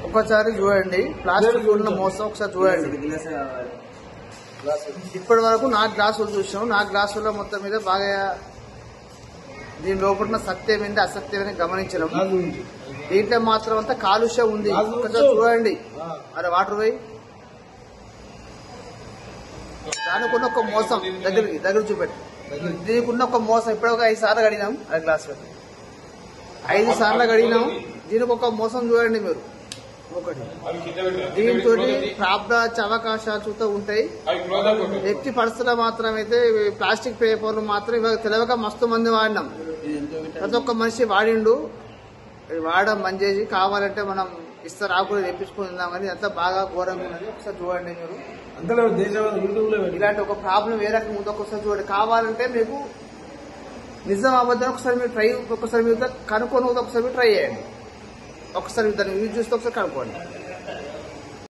ఒకసారి చూడండి, ప్లాస్టిక్ ఉన్న మోసం ఒకసారి చూడండి. ఇప్పటి వరకు 4 గ్లాసులు చూసినాం. 4 గ్లాసుల మొత్తం మీద బాగా దీని లోపల సత్యమైంది అసత్యమని గమనించడం. దీంట్లో మాత్రం అంతా కాలుష్యం ఉంది. ఒకసారి చూడండి. అరే వాటర్ పోయి దానికున్న ఒక మోసం దగ్గర చూపెట్టి. దీనికి ఒక మోసం ఇప్పుడు ఒక 5 సార్లు కడిగినాం. అది గ్లాస్ 5 సార్లు కడిగినాం. దీనికి ఒక మోసం చూడండి మీరు. దీంతో ప్రాబ్లమ్స్ అవకాశాలు ఉంటాయి. ఎట్టి పరిస్థితుల్లో మాత్రం అయితే ప్లాస్టిక్ పేపర్లు మాత్రం ఇవాళ తెలియక మస్తు మంది వాడినాం. ప్రతి ఒక్క మనిషి వాడిండు. వాడడం బంద్ చేసి కావాలంటే మనం ఇస్తారు ఆకులు తెప్పించుకుందాం. కానీ అంతా బాగా ఘోరంగా ఉన్నది. ఒకసారి చూడండి మీరు. ఇలాంటి ఒక ప్రాబ్లం ఏ రకంగా ఉందో ఒకసారి చూడండి. కావాలంటే మీకు నిజం అబద్ధం ఒకసారి మీరు ఒకసారి మీరు కనుక్కొని ఒకసారి మీరు ట్రై చేయండి. ఒకసారి దాన్ని యూజ్ చేస్తే ఒకసారి కనుక్కోండి.